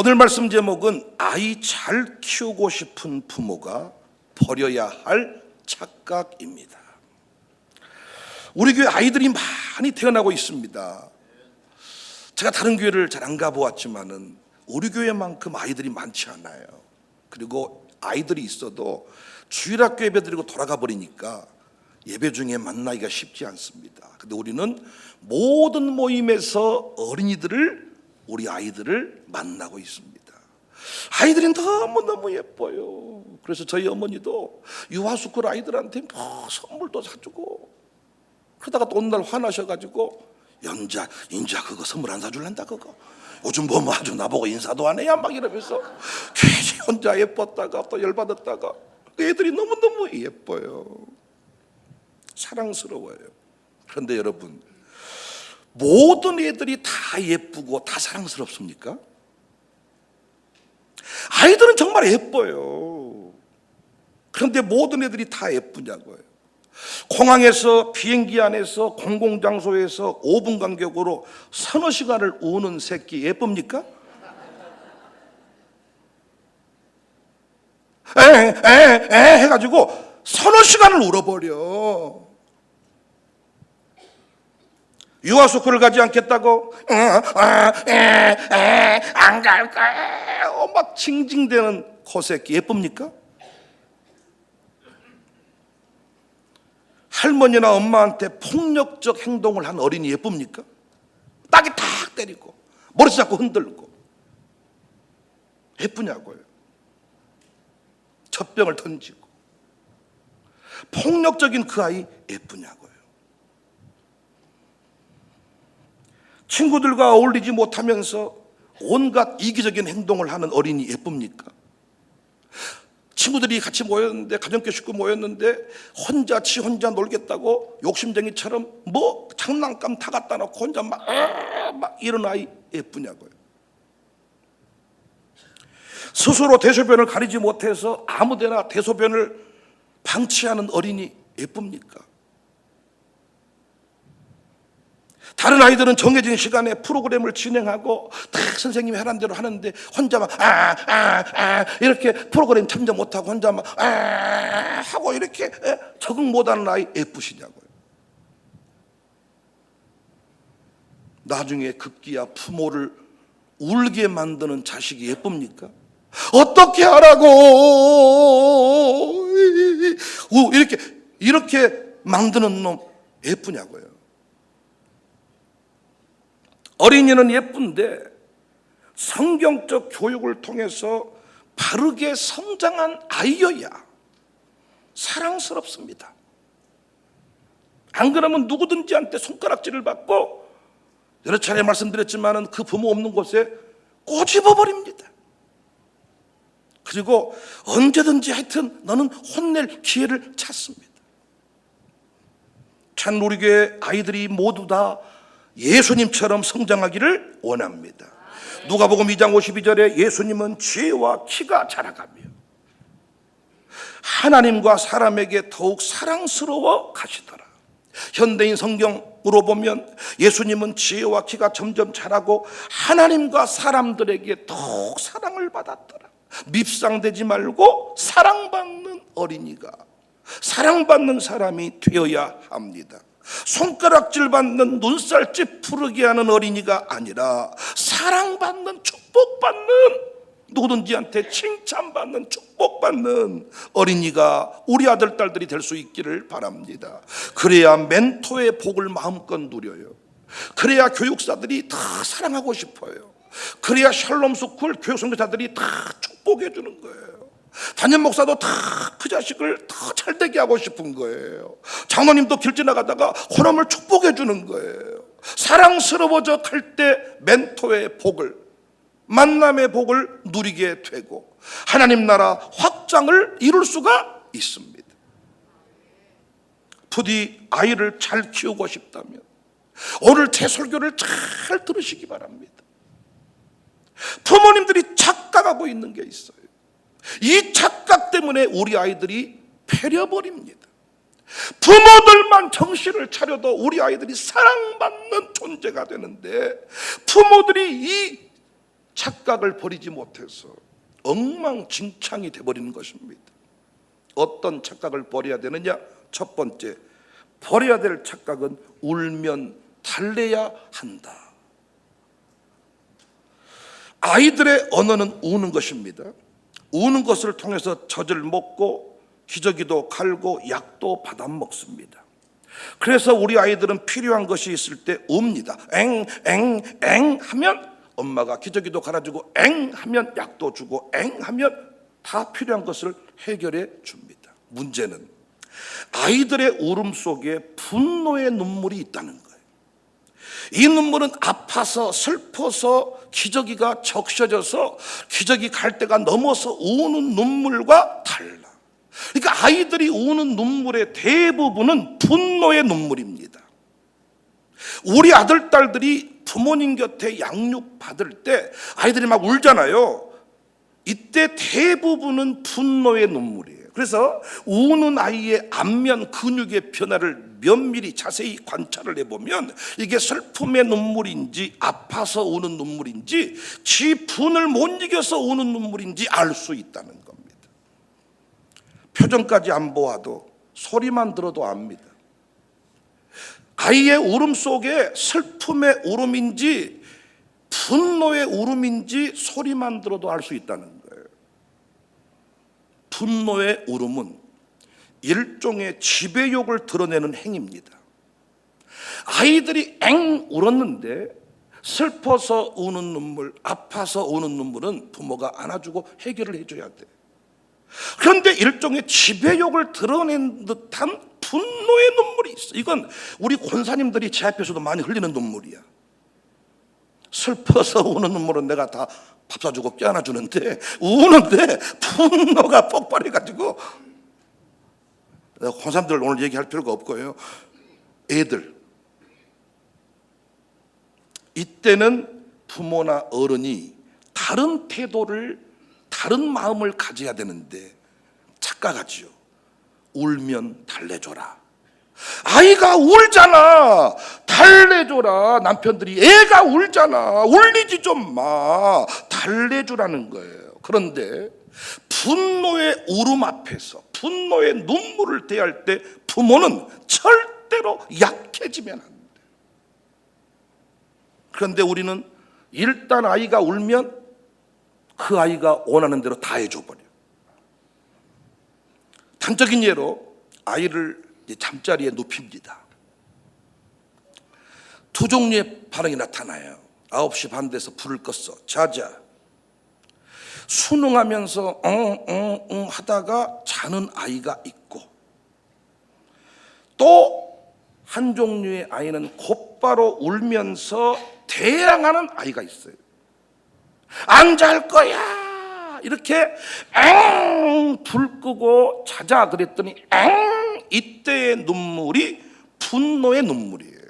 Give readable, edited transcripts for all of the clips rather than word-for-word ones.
오늘 말씀 제목은 아이 잘 키우고 싶은 부모가 버려야 할 착각입니다. 우리 교회 아이들이 많이 태어나고 있습니다. 제가 다른 교회를 잘 안 가보았지만은 우리 교회만큼 아이들이 많지 않아요. 그리고 아이들이 있어도 주일학교 예배 드리고 돌아가 버리니까 예배 중에 만나기가 쉽지 않습니다. 근데 우리는 모든 모임에서 어린이들을, 우리 아이들을 만나고 있습니다. 아이들이 너무너무 예뻐요. 그래서 저희 어머니도 유아스쿨 아이들한테 뭐 선물도 사주고, 그러다가 또 어느 날 화나셔가지고 연자 인자 그거 선물 안 사줄란다 그거 요즘 뭐 아주 나보고 인사도 안 해야 막 이러면서 괜히 혼자 예뻤다가 또 열받았다가. 애들이 너무너무 예뻐요. 사랑스러워요. 그런데 여러분, 모든 애들이 다 예쁘고 다 사랑스럽습니까? 아이들은 정말 예뻐요. 그런데 모든 애들이 다 예쁘냐고요. 공항에서, 비행기 안에서, 공공장소에서 5분 간격으로 서너 시간을 우는 새끼 예쁩니까? 해가지고 서너 시간을 울어버려. 유아스쿨을 가지 않겠다고? 안 갈 거야. 막 징징대는 그 새끼 예쁩니까? 할머니나 엄마한테 폭력적 행동을 한 어린이 예쁩니까? 딱이 탁 때리고 머리 잡고 흔들고 예쁘냐고요. 젖병을 던지고 폭력적인 그 아이 예쁘냐고요. 친구들과 어울리지 못하면서 온갖 이기적인 행동을 하는 어린이 예쁩니까? 친구들이 같이 모였는데, 가정교 식구 모였는데 혼자 놀겠다고 욕심쟁이처럼 뭐 장난감 다 갖다 놓고 혼자 막 이런 아이 예쁘냐고요. 스스로 대소변을 가리지 못해서 아무데나 대소변을 방치하는 어린이 예쁩니까? 다른 아이들은 정해진 시간에 프로그램을 진행하고 딱 선생님이 하라는 대로 하는데 혼자 막 이렇게 프로그램 참여 못하고 혼자 막 하고 이렇게 적응 못하는 아이 예쁘시냐고요. 나중에 급기야 부모를 울게 만드는 자식이 예쁩니까? 어떻게 하라고 이렇게 만드는 놈 예쁘냐고요. 어린이는 예쁜데 성경적 교육을 통해서 바르게 성장한 아이여야 사랑스럽습니다. 안 그러면 누구든지한테 손가락질을 받고, 여러 차례 말씀드렸지만 그 부모 없는 곳에 꼬집어버립니다. 그리고 언제든지 하여튼 너는 혼낼 기회를 찾습니다. 참 우리 교회 아이들이 모두 다 예수님처럼 성장하기를 원합니다. 누가복음 2장 52절에 예수님은 지혜와 키가 자라가며 하나님과 사람에게 더욱 사랑스러워 가시더라. 현대인 성경으로 보면 예수님은 지혜와 키가 점점 자라고 하나님과 사람들에게 더욱 사랑을 받았더라. 밉상되지 말고 사랑받는 어린이가, 사랑받는 사람이 되어야 합니다. 손가락질 받는, 눈살 찌푸르게 하는 어린이가 아니라 사랑받는, 축복받는, 누구든지한테 칭찬받는, 축복받는 어린이가 우리 아들, 딸들이 될 수 있기를 바랍니다. 그래야 멘토의 복을 마음껏 누려요. 그래야 교육사들이 다 사랑하고 싶어요. 그래야 샬롬 스쿨 교육 선교사들이 다 축복해 주는 거예요. 담임 목사도 다 그 자식을 더 잘되게 하고 싶은 거예요. 장로님도 길 지나가다가 호남을 축복해 주는 거예요. 사랑스러워져 갈 때 멘토의 복을, 만남의 복을 누리게 되고 하나님 나라 확장을 이룰 수가 있습니다. 부디 아이를 잘 키우고 싶다면 오늘 제 설교를 잘 들으시기 바랍니다. 부모님들이 착각하고 있는 게 있어요. 이 착각 때문에 우리 아이들이 패려버립니다. 부모들만 정신을 차려도 우리 아이들이 사랑받는 존재가 되는데 부모들이 이 착각을 버리지 못해서 엉망진창이 되어버리는 것입니다. 어떤 착각을 버려야 되느냐? 첫 번째, 버려야 될 착각은 울면 달래야 한다. 아이들의 언어는 우는 것입니다. 우는 것을 통해서 젖을 먹고 기저귀도 갈고 약도 받아 먹습니다. 그래서 우리 아이들은 필요한 것이 있을 때 웁니다. 엥 하면 엄마가 기저귀도 갈아주고, 엥 하면 약도 주고, 엥 하면 다 필요한 것을 해결해 줍니다. 문제는 아이들의 울음 속에 분노의 눈물이 있다는 거예요. 이 눈물은 아파서 슬퍼서 기저귀가 적셔져서 기저귀 갈 데가 넘어서 우는 눈물과 달라. 그러니까 아이들이 우는 눈물의 대부분은 분노의 눈물입니다. 우리 아들, 딸들이 부모님 곁에 양육 받을 때 아이들이 막 울잖아요. 이때 대부분은 분노의 눈물이에요. 그래서 우는 아이의 안면 근육의 변화를 면밀히 자세히 관찰을 해보면 이게 슬픔의 눈물인지 아파서 우는 눈물인지 지 분을 못 이겨서 우는 눈물인지 알 수 있다는 겁니다. 표정까지 안 보아도 소리만 들어도 압니다. 아이의 울음 속에 슬픔의 울음인지 분노의 울음인지 소리만 들어도 알 수 있다는 거예요. 분노의 울음은 일종의 지배욕을 드러내는 행위입니다. 아이들이 엥 울었는데 슬퍼서 우는 눈물, 아파서 우는 눈물은 부모가 안아주고 해결을 해줘야 돼. 그런데 일종의 지배욕을 드러낸 듯한 분노의 눈물이 있어. 이건 우리 권사님들이 제 앞에서도 많이 흘리는 눈물이야. 슬퍼서 우는 눈물은 내가 다 밥 사주고 껴안아주는데, 우는데 분노가 폭발해가지고, 내가 권사님들 오늘 얘기할 필요가 없고요. 애들, 이때는 부모나 어른이 다른 태도를, 다른 마음을 가져야 되는데 착각하지요. 울면 달래줘라. 아이가 울잖아, 달래줘라. 남편들이 애가 울잖아, 울리지 좀 마, 달래주라는 거예요. 그런데 분노의 울음 앞에서 분노의 눈물을 대할 때 부모는 절대로 약해지면 안 돼. 그런데 우리는 일단 아이가 울면 그 아이가 원하는 대로 다 해줘버려. 단적인 예로 아이를 잠자리에 눕힙니다. 두 종류의 반응이 나타나요. 9시 반 돼서 불을 껐어, 자자. 순응하면서 응 하다가 자는 아이가 있고, 또 한 종류의 아이는 곧바로 울면서 대항하는 아이가 있어요. 안 잘 거야 이렇게 불 끄고 자자 그랬더니 이때의 눈물이 분노의 눈물이에요.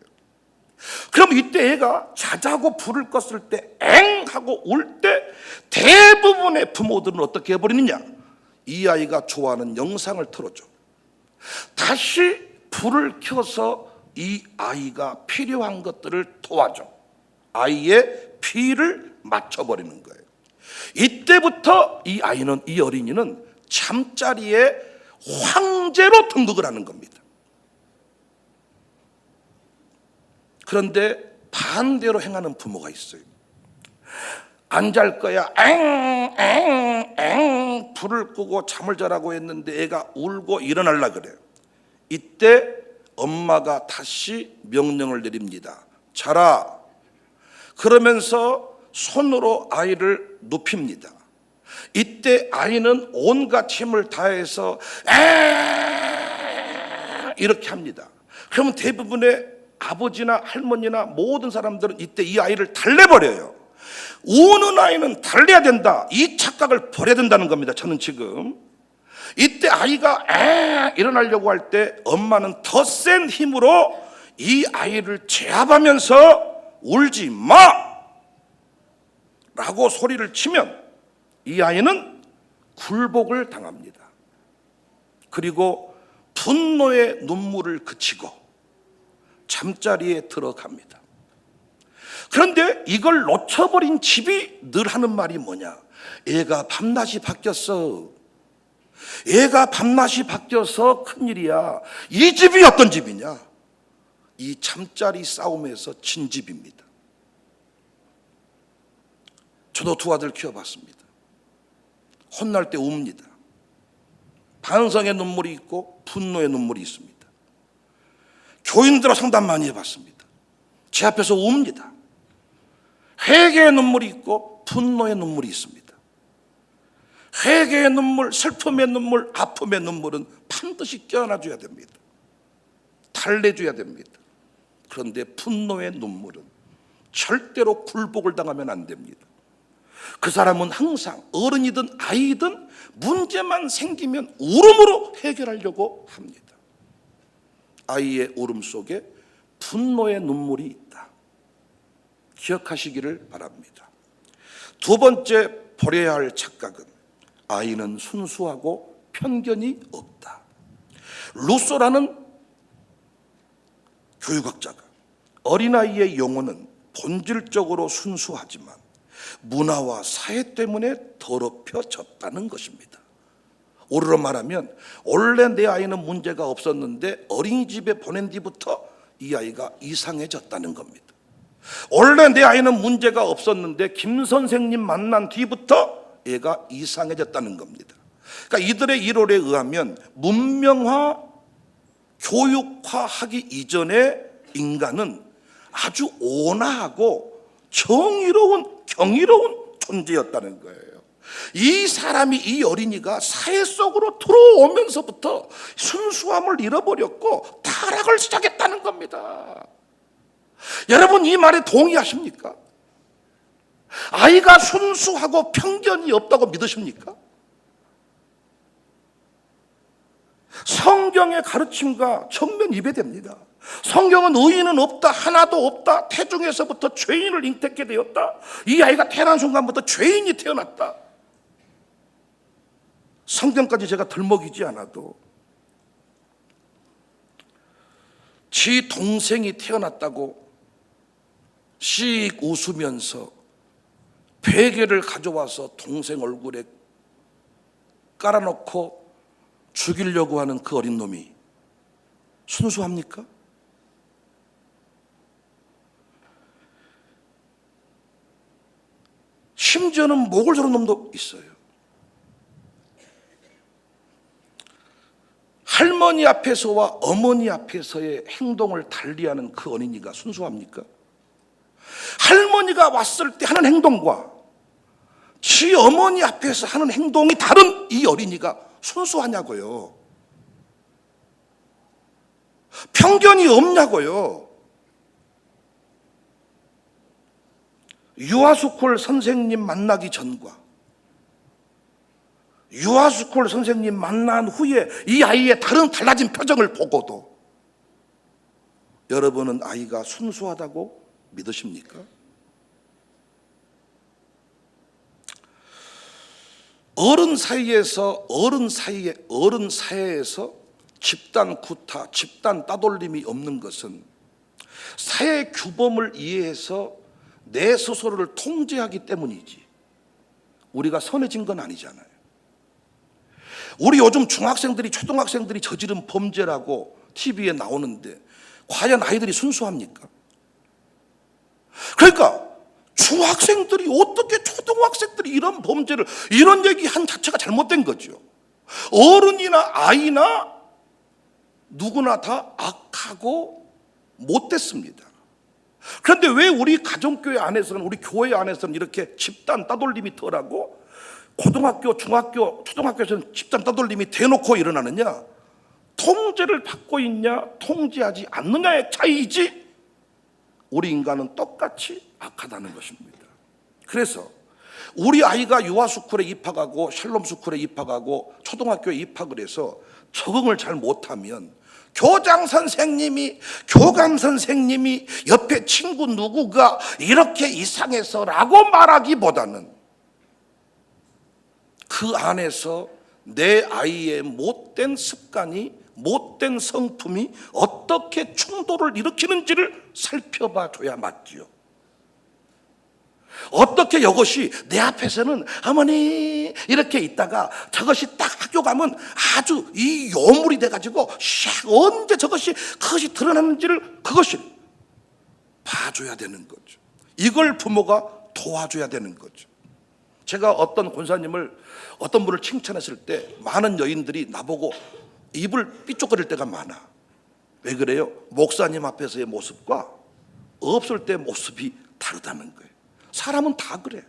그럼 이때 애가 자자고 불을 껐을 때 하고 울 때 대부분의 부모들은 어떻게 해버리느냐? 이 아이가 좋아하는 영상을 틀어줘. 다시 불을 켜서 이 아이가 필요한 것들을 도와줘. 아이의 피를 맞춰버리는 거예요. 이때부터 이 아이는, 이 어린이는 잠자리에 황제로 등극을 하는 겁니다. 그런데 반대로 행하는 부모가 있어요. 안 잘 거야, 불을 끄고 잠을 자라고 했는데 애가 울고 일어나려고 그래요. 이때 엄마가 다시 명령을 내립니다. 자라. 그러면서 손으로 아이를 눕힙니다. 이때 아이는 온갖 힘을 다해서 이렇게 합니다. 그러면 대부분의 아버지나 할머니나 모든 사람들은 이때 이 아이를 달래버려요. 우는 아이는 달래야 된다, 이 착각을 버려야 된다는 겁니다. 저는 지금 이때 아이가 일어나려고 할 때 엄마는 더 센 힘으로 이 아이를 제압하면서 울지 마 라고 소리를 치면 이 아이는 굴복을 당합니다. 그리고 분노의 눈물을 그치고 잠자리에 들어갑니다. 그런데 이걸 놓쳐버린 집이 늘 하는 말이 뭐냐? 애가 밤낮이 바뀌었어. 애가 밤낮이 바뀌어서 큰일이야. 이 집이 어떤 집이냐? 이 잠자리 싸움에서 진 집입니다. 저도 두 아들 키워봤습니다. 혼날 때 웁니다. 반성의 눈물이 있고 분노의 눈물이 있습니다. 교인들하고 상담 많이 해봤습니다. 제 앞에서 웁니다. 회개의 눈물이 있고 분노의 눈물이 있습니다. 회개의 눈물, 슬픔의 눈물, 아픔의 눈물은 반드시 껴안아줘야 됩니다. 달래줘야 됩니다. 그런데 분노의 눈물은 절대로 굴복을 당하면 안 됩니다. 그 사람은 항상 어른이든 아이든 문제만 생기면 울음으로 해결하려고 합니다. 아이의 울음 속에 분노의 눈물이 있다. 기억하시기를 바랍니다. 두 번째 버려야 할 착각은 아이는 순수하고 편견이 없다. 루소라는 교육학자가 어린아이의 영혼은 본질적으로 순수하지만 문화와 사회 때문에 더럽혀졌다는 것입니다. 오르로 말하면 원래 내 아이는 문제가 없었는데 어린이집에 보낸 뒤부터 이 아이가 이상해졌다는 겁니다. 원래 내 아이는 문제가 없었는데 김 선생님 만난 뒤부터 얘가 이상해졌다는 겁니다. 그러니까 이들의 이론에 의하면 문명화, 교육화하기 이전에 인간은 아주 온화하고 정의로운, 경이로운 존재였다는 거예요. 이 사람이, 이 어린이가 사회 속으로 들어오면서부터 순수함을 잃어버렸고 타락을 시작했다는 겁니다. 여러분, 이 말에 동의하십니까? 아이가 순수하고 편견이 없다고 믿으십니까? 성경의 가르침과 정면 이배됩니다. 성경은 의인은 없다, 하나도 없다, 태중에서부터 죄인을 잉태케 되었다. 이 아이가 태어난 순간부터 죄인이 태어났다. 성경까지 제가 들먹이지 않아도 지 동생이 태어났다고 씩 웃으면서 베개를 가져와서 동생 얼굴에 깔아놓고 죽이려고 하는 그 어린 놈이 순수합니까? 심지어는 목을 조른 놈도 있어요. 할머니 앞에서와 어머니 앞에서의 행동을 달리하는 그 어린이가 순수합니까? 할머니가 왔을 때 하는 행동과 지 어머니 앞에서 하는 행동이 다른 이 어린이가 순수하냐고요. 편견이 없냐고요. 유아스쿨 선생님 만나기 전과 유아스쿨 선생님 만난 후에 이 아이의 달라진 표정을 보고도 여러분은 아이가 순수하다고 믿으십니까? 어른 사회에서 집단 구타, 집단 따돌림이 없는 것은 사회 규범을 이해해서 내 스스로를 통제하기 때문이지 우리가 선해진 건 아니잖아요. 우리 요즘 중학생들이, 초등학생들이 저지른 범죄라고 TV에 나오는데 과연 아이들이 순수합니까? 그러니까 중학생들이 어떻게 초등학생들이 이런 범죄를, 이런 얘기한 자체가 잘못된 거죠. 어른이나 아이나 누구나 다 악하고 못됐습니다. 그런데 왜 우리 가정교회 안에서는, 우리 교회 안에서는 이렇게 집단 따돌림이 덜하고 고등학교, 중학교, 초등학교에서는 집단 따돌림이 대놓고 일어나느냐? 통제를 받고 있냐, 통제하지 않느냐의 차이이지 우리 인간은 똑같이 악하다는 것입니다. 그래서 우리 아이가 유아스쿨에 입학하고 샬롬스쿨에 입학하고 초등학교에 입학을 해서 적응을 잘 못하면 교장 선생님이, 교감 선생님이, 옆에 친구 누구가 이렇게 이상해서라고 말하기보다는 그 안에서 내 아이의 못된 습관이, 못된 성품이 어떻게 충돌을 일으키는지를 살펴봐 줘야 맞지요. 어떻게 이것이 내 앞에서는 어머니 이렇게 있다가 저것이 딱 학교 가면 아주 이 요물이 돼가지고 언제 그것이 드러나는지를 그것을 봐줘야 되는 거죠. 이걸 부모가 도와줘야 되는 거죠. 제가 어떤 권사님을 어떤 분을 칭찬했을 때 많은 여인들이 나보고 입을 삐쪽거릴 때가 많아. 왜 그래요? 목사님 앞에서의 모습과 없을 때 모습이 다르다는 거예요. 사람은 다 그래.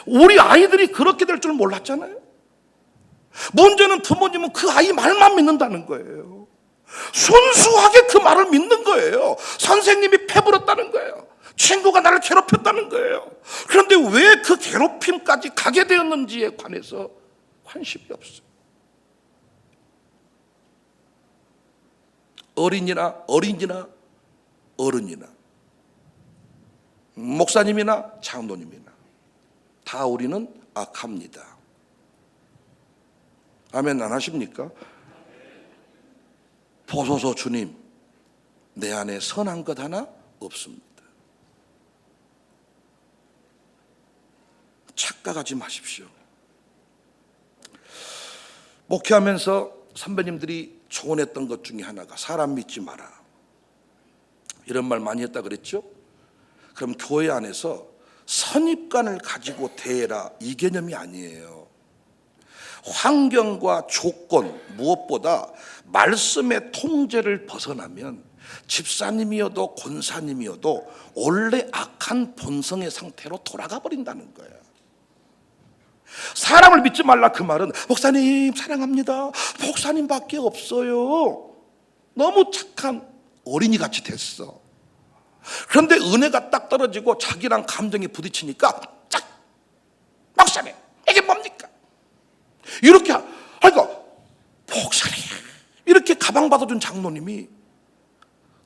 우리 아이들이 그렇게 될 줄 몰랐잖아요. 문제는 부모님은 그 아이 말만 믿는다는 거예요. 순수하게 그 말을 믿는 거예요. 선생님이 패부렸다는 거예요. 친구가 나를 괴롭혔다는 거예요. 그런데 왜 그 괴롭힘까지 가게 되었는지에 관해서 관심이 없어요. 어린이나 어른이나 목사님이나 장로님이나 다 우리는 악합니다. 아멘 안 하십니까? 보소서 주님, 내 안에 선한 것 하나 없습니다. 착각하지 마십시오. 목회하면서 선배님들이 조언했던 것 중에 하나가 사람 믿지 마라. 이런 말 많이 했다 그랬죠? 그럼 교회 안에서 선입관을 가지고 대해라, 이 개념이 아니에요. 환경과 조건, 무엇보다 말씀의 통제를 벗어나면 집사님이어도 권사님이어도 원래 악한 본성의 상태로 돌아가 버린다는 거예요. 사람을 믿지 말라 그 말은 목사님 사랑합니다, 목사님밖에 없어요. 너무 착한 어린이같이 됐어. 그런데 은혜가 딱 떨어지고 자기랑 감정이 부딪히니까 짝! 목사님 이게 뭡니까? 이렇게 하니까 목사님 이렇게 가방 받아준 장로님이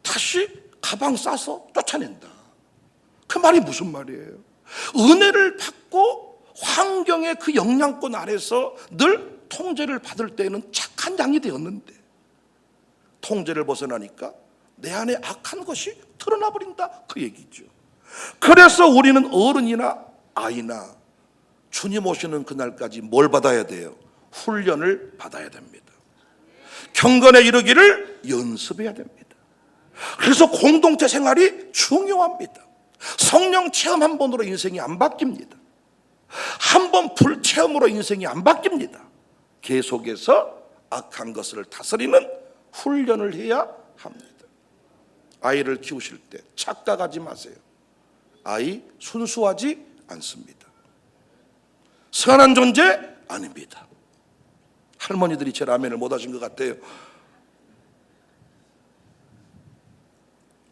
다시 가방 싸서 쫓아낸다. 그 말이 무슨 말이에요? 은혜를 받고 환경의 그 영향권 아래서 늘 통제를 받을 때에는 착한 양이 되었는데 통제를 벗어나니까 내 안에 악한 것이 드러나 버린다, 그 얘기죠. 그래서 우리는 어른이나 아이나 주님 오시는 그날까지 뭘 받아야 돼요? 훈련을 받아야 됩니다. 경건에 이르기를 연습해야 됩니다. 그래서 공동체 생활이 중요합니다. 성령 체험 한 번으로 인생이 안 바뀝니다. 한 번 불체험으로 인생이 안 바뀝니다. 계속해서 악한 것을 다스리는 훈련을 해야 합니다. 아이를 키우실 때 착각하지 마세요. 아이 순수하지 않습니다. 선한 존재 아닙니다. 할머니들이 제 라면을 못 하신 것 같아요.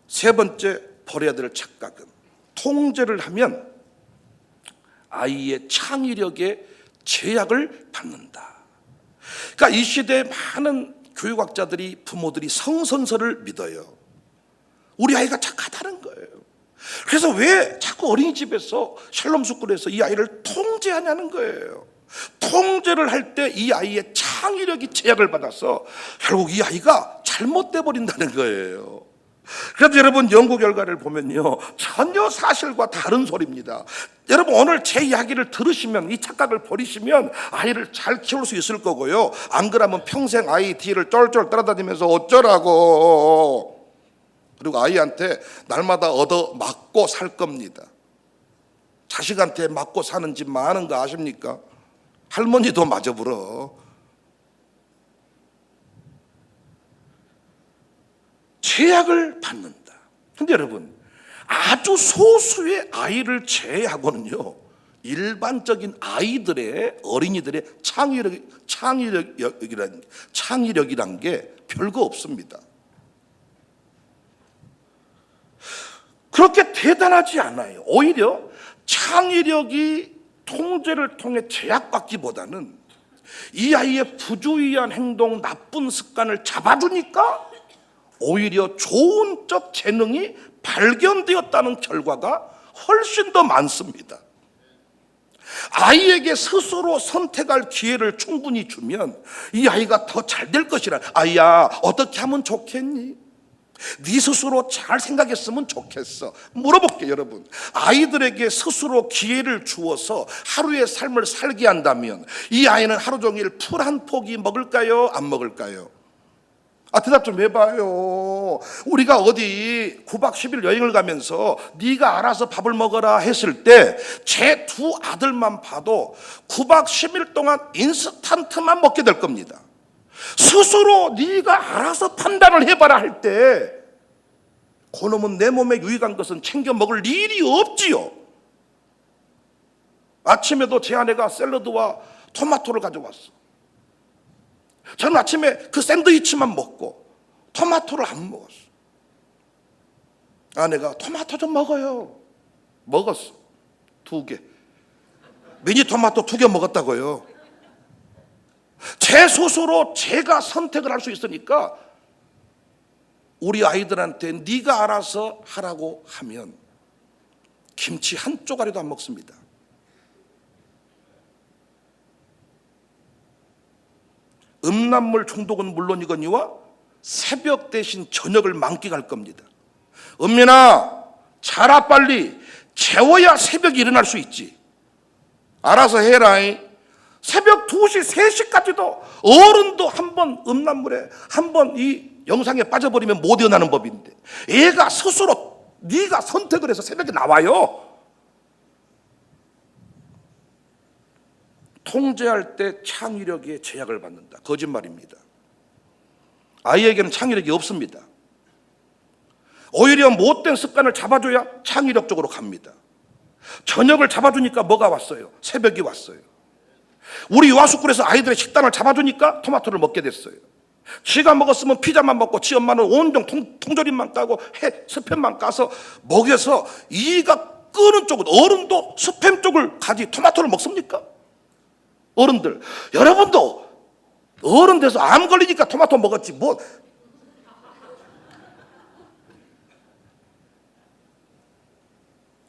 세 번째 버려야 될 착각은 통제를 하면 아이의 창의력에 제약을 받는다. 그러니까 이 시대에 많은 교육학자들이 부모들이 성선설을 믿어요. 우리 아이가 착하다는 거예요. 그래서 왜 자꾸 어린이집에서 샬롬 스쿨에서 이 아이를 통제하냐는 거예요. 통제를 할 때 이 아이의 창의력이 제약을 받아서 결국 이 아이가 잘못돼 버린다는 거예요. 그래서 여러분 연구 결과를 보면요 전혀 사실과 다른 소리입니다. 여러분 오늘 제 이야기를 들으시면 이 착각을 버리시면 아이를 잘 키울 수 있을 거고요. 안 그러면 평생 아이 뒤를 쫄쫄 따라다니면서 어쩌라고, 그리고 아이한테 날마다 얻어 맞고 살 겁니다. 자식한테 맞고 사는 집 많은 거 아십니까? 할머니도 맞아 불어. 제약을 받는다. 근데 여러분 아주 소수의 아이를 제외하고는요 일반적인 아이들의, 어린이들의 창의력이란 게 별거 없습니다. 그렇게 대단하지 않아요. 오히려 창의력이 통제를 통해 제약받기보다는 이 아이의 부주의한 행동, 나쁜 습관을 잡아주니까 오히려 좋은 쪽 재능이 발견되었다는 결과가 훨씬 더 많습니다. 아이에게 스스로 선택할 기회를 충분히 주면 이 아이가 더 잘 될 것이라. 아이야 어떻게 하면 좋겠니? 네 스스로 잘 생각했으면 좋겠어. 물어볼게요, 여러분. 아이들에게 스스로 기회를 주어서 하루의 삶을 살게 한다면 이 아이는 하루 종일 풀 한 포기 먹을까요? 안 먹을까요? 대답 좀 해봐요. 우리가 어디 9박 10일 여행을 가면서 네가 알아서 밥을 먹어라 했을 때 제 두 아들만 봐도 9박 10일 동안 인스턴트만 먹게 될 겁니다. 스스로 네가 알아서 판단을 해봐라 할 때 그놈은 내 몸에 유익한 것은 챙겨 먹을 일이 없지요. 아침에도 제 아내가 샐러드와 토마토를 가져왔어. 저는 아침에 그 샌드위치만 먹고 토마토를 안 먹었어. 아내가 토마토 좀 먹어요. 먹었어. 2개. 미니 토마토 2개 먹었다고요. 제 스스로 제가 선택을 할 수 있으니까 우리 아이들한테 네가 알아서 하라고 하면 김치 한 쪼가리도 안 먹습니다. 음란물 중독은 물론이거니와 새벽 대신 저녁을 만끽할 겁니다. 은민아, 자라 빨리. 재워야 새벽에 일어날 수 있지. 알아서 해라. 새벽 2시, 3시까지도 어른도 한번 음란물에 한번 이 영상에 빠져버리면 못 일어나는 법인데 애가 스스로 네가 선택을 해서 새벽에 나와요. 통제할 때 창의력에 제약을 받는다. 거짓말입니다. 아이에게는 창의력이 없습니다. 오히려 못된 습관을 잡아줘야 창의력적으로 갑니다. 저녁을 잡아주니까 뭐가 왔어요? 새벽이 왔어요. 우리 유아스쿨에서 아이들의 식단을 잡아주니까 토마토를 먹게 됐어요. 지가 먹었으면 피자만 먹고 지 엄마는 온종 통조림만 까고 스팸만 까서 먹여서 이가 끄는 쪽은 어른도 스팸 쪽을 가지 토마토를 먹습니까? 어른들, 여러분도 어른 돼서 암 걸리니까 토마토 먹었지 뭐.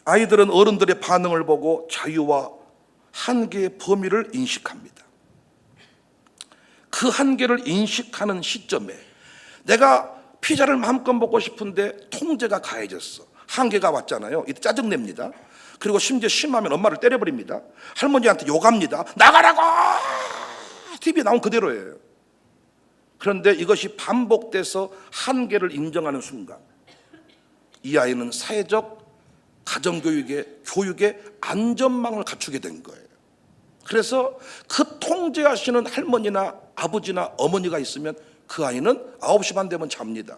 아이들은 어른들의 반응을 보고 자유와 한계의 범위를 인식합니다. 그 한계를 인식하는 시점에 내가 피자를 마음껏 먹고 싶은데 통제가 가해졌어. 한계가 왔잖아요. 이때 짜증냅니다. 그리고 심지어 심하면 엄마를 때려버립니다. 할머니한테 욕합니다. 나가라고! TV에 나온 그대로예요. 그런데 이것이 반복돼서 한계를 인정하는 순간 이 아이는 사회적 교육의 안전망을 갖추게 된 거예요. 그래서 그 통제하시는 할머니나 아버지나 어머니가 있으면 그 아이는 9시 반 되면 잡니다.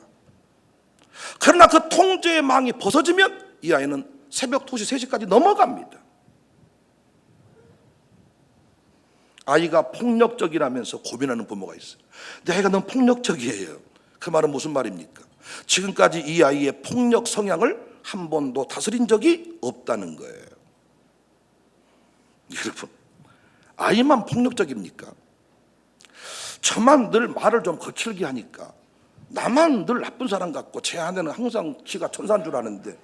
그러나 그 통제의 망이 벗어지면 이 아이는 새벽 2시, 3시까지 넘어갑니다. 아이가 폭력적이라면서 고민하는 부모가 있어요. 내 아이가 너무 폭력적이에요. 그 말은 무슨 말입니까? 지금까지 이 아이의 폭력 성향을 한 번도 다스린 적이 없다는 거예요. 여러분, 아이만 폭력적입니까? 저만 늘 말을 좀 거칠게 하니까 나만 늘 나쁜 사람 같고 제 아내는 항상 지가 천사인 줄 아는데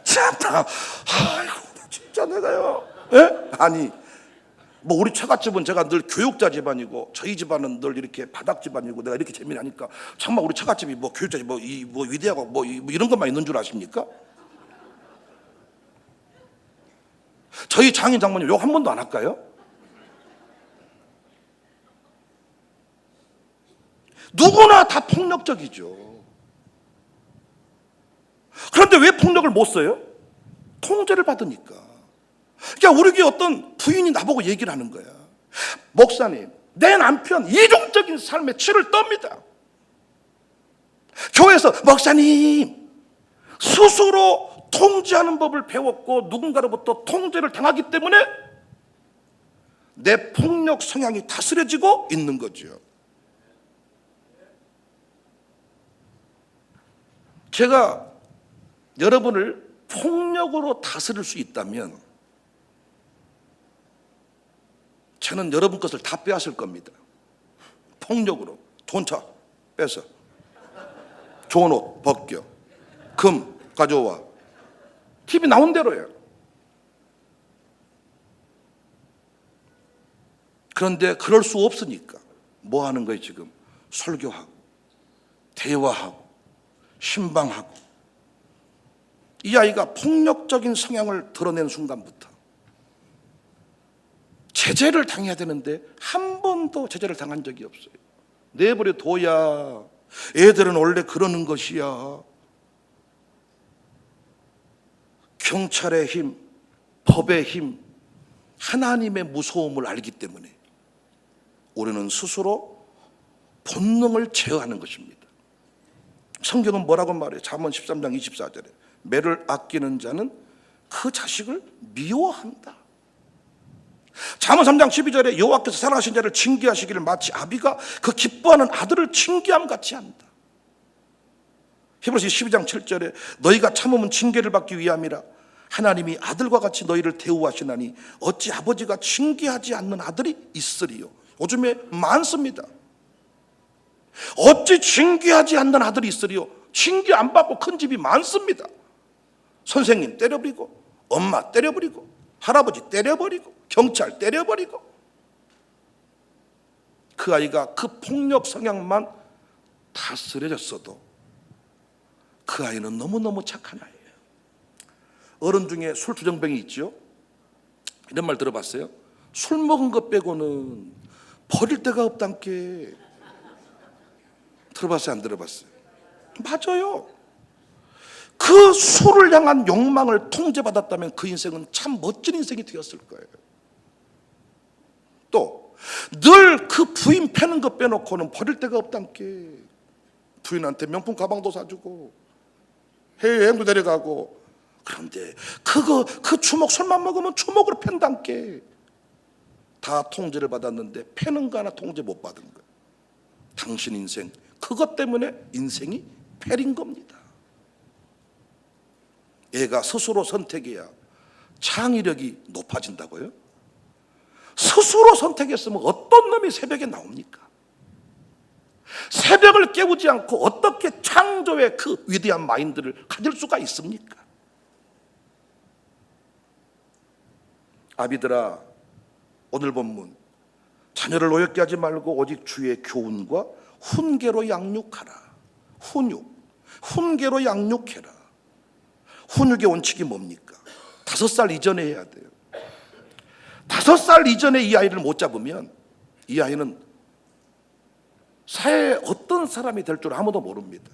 참나, 아이고 진짜 내가요. 예? 아니 뭐 우리 처갓집은 제가 늘 교육자 집안이고 저희 집안은 늘 이렇게 바닥 집안이고 내가 이렇게 재미나니까 정말 우리 처갓집이 뭐 교육자 뭐 위대하고 뭐 이런 것만 있는 줄 아십니까? 저희 장인 장모님 욕 한 번도 안 할까요? 누구나 다 폭력적이죠. 그런데 왜 폭력을 못 써요? 통제를 받으니까. 그러니까 우리 교회 어떤 부인이 나보고 얘기를 하는 거야. 목사님, 내 남편 이중적인 삶에 치를 떱니다. 교회에서 목사님 스스로 통제하는 법을 배웠고 누군가로부터 통제를 당하기 때문에 내 폭력 성향이 다스려지고 있는 거죠. 제가 여러분을 폭력으로 다스릴 수 있다면 저는 여러분 것을 다 빼앗을 겁니다. 폭력으로. 돈 차, 뺏어. 좋은 옷 벗겨. 금 가져와. TV 나온 대로예요. 그런데 그럴 수 없으니까 뭐 하는 거예요 지금? 설교하고 대화하고 신방하고 이 아이가 폭력적인 성향을 드러낸 순간부터 제재를 당해야 되는데 한 번도 제재를 당한 적이 없어요. 내버려 둬야 애들은 원래 그러는 것이야. 경찰의 힘, 법의 힘, 하나님의 무서움을 알기 때문에 우리는 스스로 본능을 제어하는 것입니다. 성경은 뭐라고 말해요? 잠언 13장 24절에 매를 아끼는 자는 그 자식을 미워한다. 잠언 3장 12절에 여호와께서 사랑하신 자를 징계하시기를 마치 아비가 그 기뻐하는 아들을 징계함 같이 한다. 히브리서 12장 7절에 너희가 참으면 징계를 받기 위함이라 하나님이 아들과 같이 너희를 대우하시나니 어찌 아버지가 징계하지 않는 아들이 있으리요. 요즘에 많습니다. 어찌 징계하지 않는 아들이 있으리요. 징계 안 받고 큰 집이 많습니다. 선생님 때려버리고, 엄마 때려버리고, 할아버지 때려버리고, 경찰 때려버리고. 그 아이가 그 폭력 성향만 다스려졌어도 그 아이는 너무너무 착한 아이예요. 어른 중에 술 투정병이 있죠. 이런 말 들어봤어요? 술 먹은 것 빼고는 버릴 데가 없단께. 들어봤어요? 안 들어봤어요? 맞아요. 그 술을 향한 욕망을 통제받았다면 그 인생은 참 멋진 인생이 되었을 거예요. 또 늘 그 부인 패는 것 빼놓고는 버릴 데가 없단께. 부인한테 명품 가방도 사주고 해외여행도 데려가고. 그런데 그 주먹 술만 먹으면 주먹으로 팬단께. 다 통제를 받았는데 패는 거 하나 통제 못 받은 거예요. 당신 인생 그것 때문에 인생이 패린 겁니다. 얘가 스스로 선택해야 창의력이 높아진다고요? 스스로 선택했으면 어떤 놈이 새벽에 나옵니까? 새벽을 깨우지 않고 어떻게 창조의 그 위대한 마인드를 가질 수가 있습니까? 아비들아, 오늘 본문 자녀를 노엽게 하지 말고 오직 주의 교훈과 훈계로 양육하라. 훈계로 양육해라. 훈육의 원칙이 뭡니까? 5살 이전에 해야 돼요. 5살 이전에 이 아이를 못 잡으면 이 아이는 사회에 어떤 사람이 될 줄 아무도 모릅니다.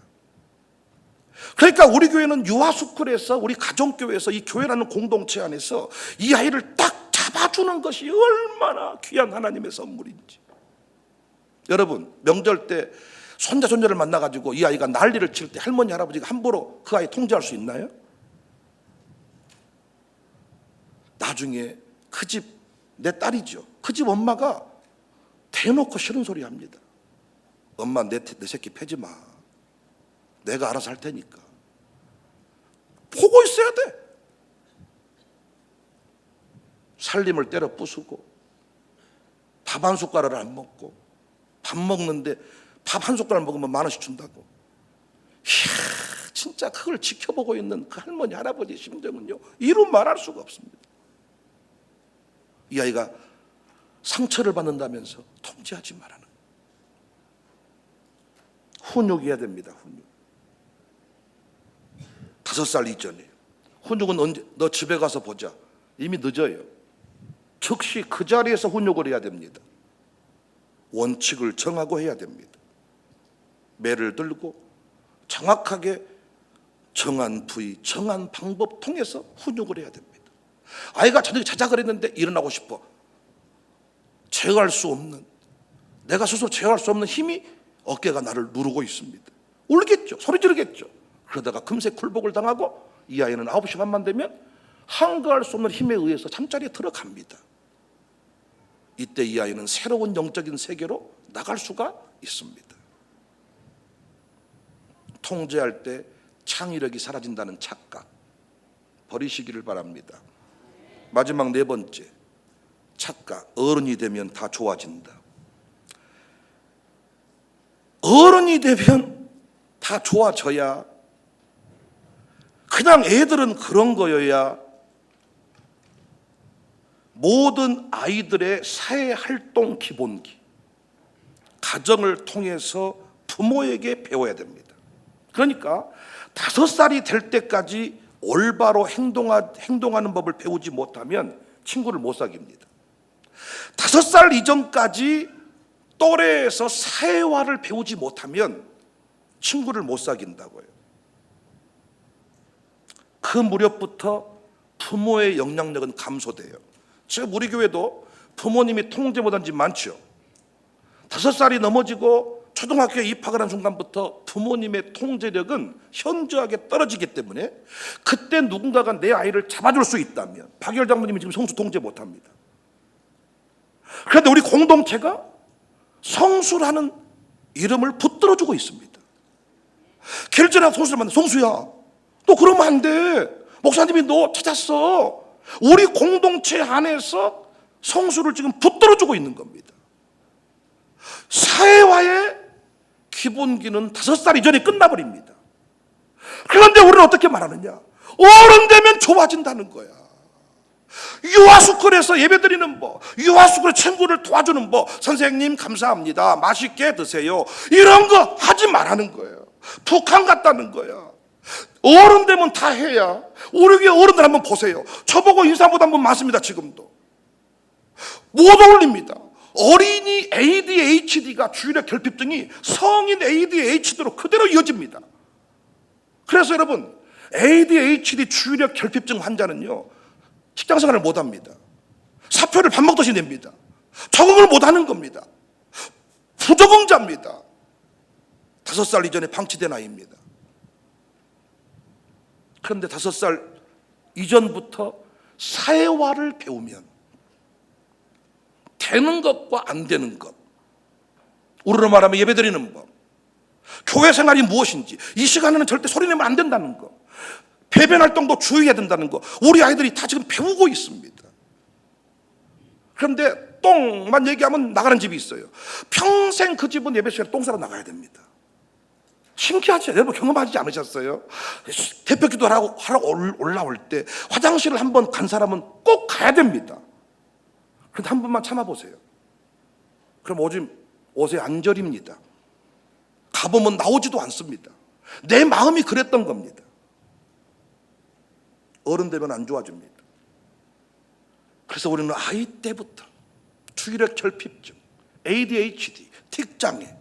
그러니까 우리 교회는 유아스쿨에서, 우리 가정교회에서, 이 교회라는 공동체 안에서 이 아이를 딱 잡아주는 것이 얼마나 귀한 하나님의 선물인지. 여러분, 명절 때 손자 손녀를 만나가지고 이 아이가 난리를 칠 때 할머니 할아버지가 함부로 그 아이 통제할 수 있나요? 나중에 그 집, 내 딸이죠, 그 집 엄마가 대놓고 싫은 소리 합니다. 엄마 내 새끼 패지 마. 내가 알아서 할 테니까. 보고 있어야 돼. 살림을 때려 부수고 밥 한 숟가락을 안 먹고, 밥 먹는데 밥 한 숟가락 먹으면 10,000원씩 준다고. 이야, 진짜 그걸 지켜보고 있는 그 할머니 할아버지 심정은요, 이루 말할 수가 없습니다. 이 아이가 상처를 받는다면서 통제하지 말라는 거예요. 훈육해야 됩니다. 훈육. 5살 이전에. 훈육은 언제? 너 집에 가서 보자. 이미 늦어요. 즉시 그 자리에서 훈육을 해야 됩니다. 원칙을 정하고 해야 됩니다. 매를 들고 정확하게 정한 부위, 정한 방법 통해서 훈육을 해야 됩니다. 아이가 저녁에 자자 그랬는데 일어나고 싶어. 제어할 수 없는, 내가 스스로 제어할 수 없는 힘이 어깨가 나를 누르고 있습니다. 울겠죠. 소리 지르겠죠. 그러다가 금세 굴복을 당하고 이 아이는 9시간만 되면 항거할 수 없는 힘에 의해서 잠자리에 들어갑니다. 이때 이 아이는 새로운 영적인 세계로 나갈 수가 있습니다. 통제할 때 창의력이 사라진다는 착각 버리시기를 바랍니다. 마지막 4번째 착각, 어른이 되면 다 좋아진다. 어른이 되면 다 좋아져야, 그냥 애들은 그런 거여야 모든 아이들의 사회활동 기본기, 가정을 통해서 부모에게 배워야 됩니다. 그러니까 5살이 될 때까지 올바로 행동하는 법을 배우지 못하면 친구를 못 사깁니다. 5살 이전까지 또래에서 사회화를 배우지 못하면 친구를 못 사귄다고요. 그 무렵부터 부모의 영향력은 감소돼요. 지금 우리 교회도 부모님이 통제 못한 집 많죠. 5살이 넘어지고 초등학교에 입학을 한 순간부터 부모님의 통제력은 현저하게 떨어지기 때문에 그때 누군가가 내 아이를 잡아줄 수 있다면, 박열 장모님이 지금 성수 통제 못합니다. 그런데 우리 공동체가 성수라는 이름을 붙들어주고 있습니다. 길전에 성수를 만나, 성수야 너 그러면 안 돼, 목사님이 너 찾았어. 우리 공동체 안에서 성수를 지금 붙들어주고 있는 겁니다. 사회화의 기본기는 5살 이전에 끝나버립니다. 그런데 우리는 어떻게 말하느냐? 어른 되면 좋아진다는 거야. 유아수권에서 예배드리는 법, 유아수권에 친구를 도와주는 법, 선생님 감사합니다, 맛있게 드세요, 이런 거 하지 말라는 거예요. 북한 같다는 거야. 어른 되면 다 해야. 우리 교회 어른들 한번 보세요. 저보고 인사보다 한번 많습니다. 지금도 못 어울립니다. 어린이 ADHD가 주일의 결핍증이 성인 ADHD로 그대로 이어집니다. 그래서 여러분, ADHD 주일의 결핍증 환자는요, 직장생활을 못합니다. 사표를 밥 먹듯이 냅니다. 적응을 못하는 겁니다. 부적응자입니다. 5살 이전에 방치된 아이입니다. 그런데 5살 이전부터 사회화를 배우면 되는 것과 안 되는 것, 우리로 말하면 예배드리는 법, 교회 생활이 무엇인지, 이 시간에는 절대 소리내면 안 된다는 것, 배변 활동도 주의해야 된다는 것, 우리 아이들이 다 지금 배우고 있습니다. 그런데 똥만 얘기하면 나가는 집이 있어요. 평생 그 집은 예배 시간에 똥 싸러 나가야 됩니다. 신기하죠? 여러분 경험하지 않으셨어요? 대표 기도하라고 올라올 때 화장실을 한번 간 사람은 꼭 가야 됩니다. 그런데 한 번만 참아보세요. 그럼 옷에 안절입니다. 가보면 나오지도 않습니다. 내 마음이 그랬던 겁니다. 어른 되면 안 좋아집니다. 그래서 우리는 아이 때부터 주의력 결핍증, ADHD, 틱장애,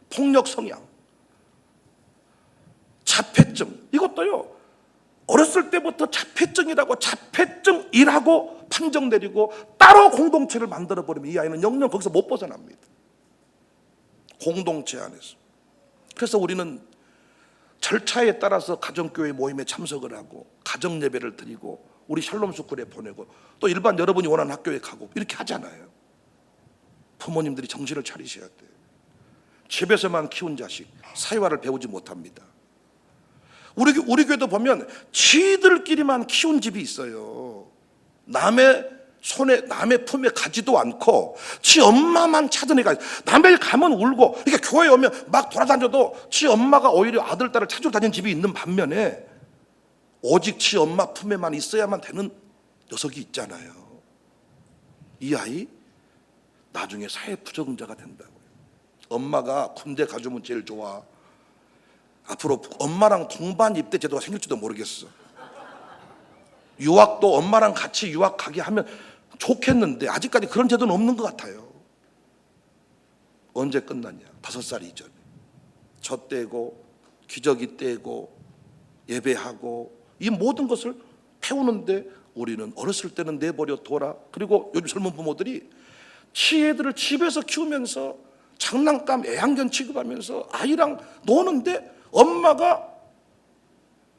폭력 성향, 자폐증, 이것도요 어렸을 때부터 자폐증이라고 판정 내리고 따로 공동체를 만들어버리면 이 아이는 영영 거기서 못 벗어납니다. 공동체 안에서. 그래서 우리는 절차에 따라서 가정교회 모임에 참석을 하고 가정예배를 드리고 우리 샬롬 스쿨에 보내고 또 일반 여러분이 원하는 학교에 가고 이렇게 하잖아요. 부모님들이 정신을 차리셔야 돼요. 집에서만 키운 자식 사회화를 배우지 못합니다. 우리 교회도 보면 지들끼리만 키운 집이 있어요. 남의 품에 가지도 않고 지 엄마만 찾은 애가 있어요. 남의 가면 울고, 그러니까 교회에 오면 막 돌아다녀도 지 엄마가 오히려 아들, 딸을 찾으러 다니는 집이 있는 반면에 오직 지 엄마 품에만 있어야만 되는 녀석이 있잖아요. 이 아이 나중에 사회 부적응자가 된다고요. 엄마가 군대 가주면 제일 좋아. 앞으로 엄마랑 동반 입대 제도가 생길지도 모르겠어. 유학도 엄마랑 같이 유학 가게 하면 좋겠는데 아직까지 그런 제도는 없는 것 같아요. 언제 끝났냐? 5살 이전에 젖대고 기저귀 떼고 예배하고 이 모든 것을 배우는데 우리는 어렸을 때는 내버려 둬라. 그리고 요즘 젊은 부모들이 치애들을 집에서 키우면서 장난감 애완견 취급하면서 아이랑 노는데 엄마가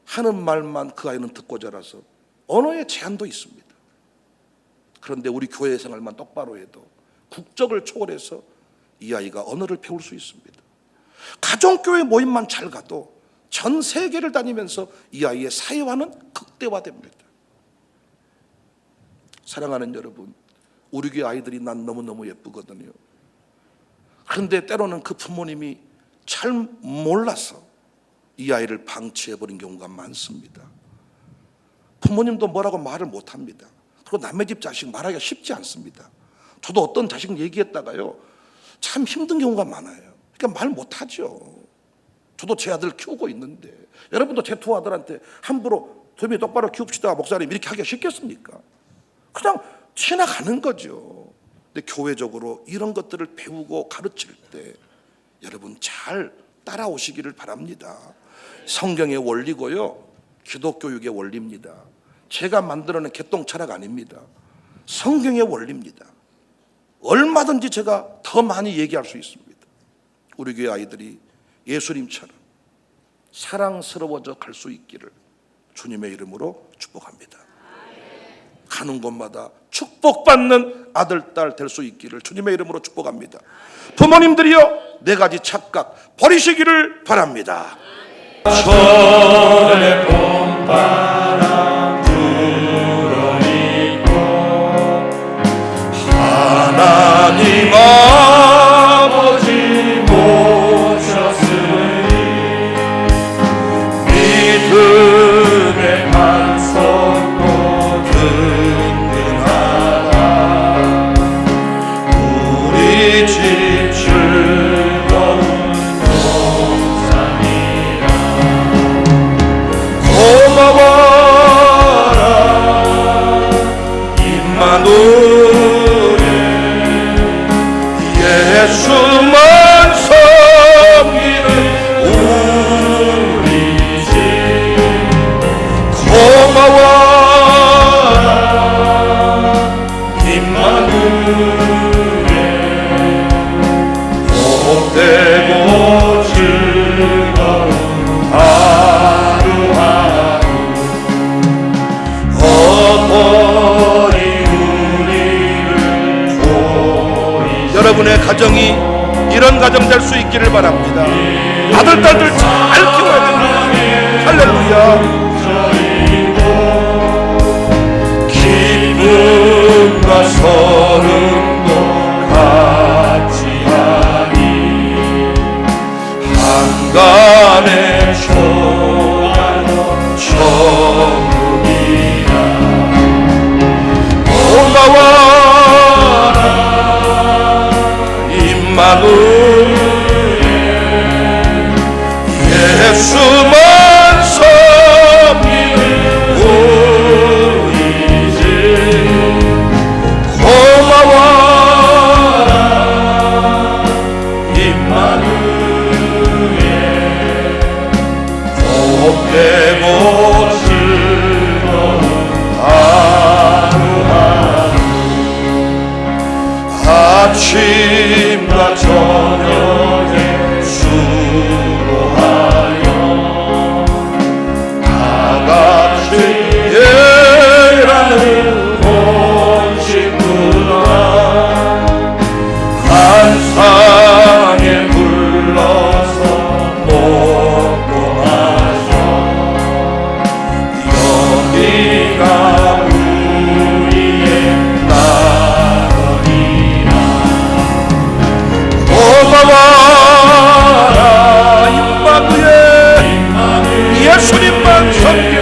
하는 말만 그 아이는 듣고 자라서 언어의 제한도 있습니다. 그런데 우리 교회 생활만 똑바로 해도 국적을 초월해서 이 아이가 언어를 배울 수 있습니다. 가정교회 모임만 잘 가도 전 세계를 다니면서 이 아이의 사회화는 극대화됩니다. 사랑하는 여러분, 우리 교회 아이들이 난 너무너무 예쁘거든요. 그런데 때로는 그 부모님이 잘 몰라서 이 아이를 방치해버린 경우가 많습니다. 부모님도 뭐라고 말을 못합니다. 그리고 남의 집 자식 말하기가 쉽지 않습니다. 저도 어떤 자식 얘기했다가요 참 힘든 경우가 많아요. 그러니까 말 못하죠. 저도 제 아들 키우고 있는데 여러분도 제 두 아들한테 함부로 도미 똑바로 키웁시다 목사님 이렇게 하기가 쉽겠습니까? 그냥 지나가는 거죠. 근데 교회적으로 이런 것들을 배우고 가르칠 때 여러분 잘 따라오시기를 바랍니다. 성경의 원리고요, 기독교육의 원리입니다. 제가 만들어낸 개똥 철학 아닙니다. 성경의 원리입니다. 얼마든지 제가 더 많이 얘기할 수 있습니다. 우리 교회 아이들이 예수님처럼 사랑스러워져 갈 수 있기를 주님의 이름으로 축복합니다. 가는 곳마다 축복받는 아들, 딸 될 수 있기를 주님의 이름으로 축복합니다. 부모님들이여, 네 가지 착각 버리시기를 바랍니다. 절에 봄바람 불어있고 하나님 아버지 모셨으니 믿음의 반석도 든든하다. 우리 집 즐거운 동산이라. 고마워라 임마누엘, 예수만 섬기는 우리 집. 고마워라 임마누엘, 복되고 즐거운 하루하루. 어버이 우리를 보이시고 여러분의 가정이 이런 가정 될 수 있기를 바랍니다. 아들, 딸들 잘 키워야 됩니다. 할렐루야. 기쁨과 서름도 같이 하니 한간의 초가도 천국이라. 고마워라 임마누엘, 예수만 섬기는 우리 집. 고마워라 임마누엘, 복되고 즐거운 하루하루. 아침과 저녁에 수고하여 다 같이 예배하는 온 식구가 한 상에 불러서 먹고 마셔. 여기가 우리의 나라니라. 고마워라 임마누엘, 예수님만 섬겨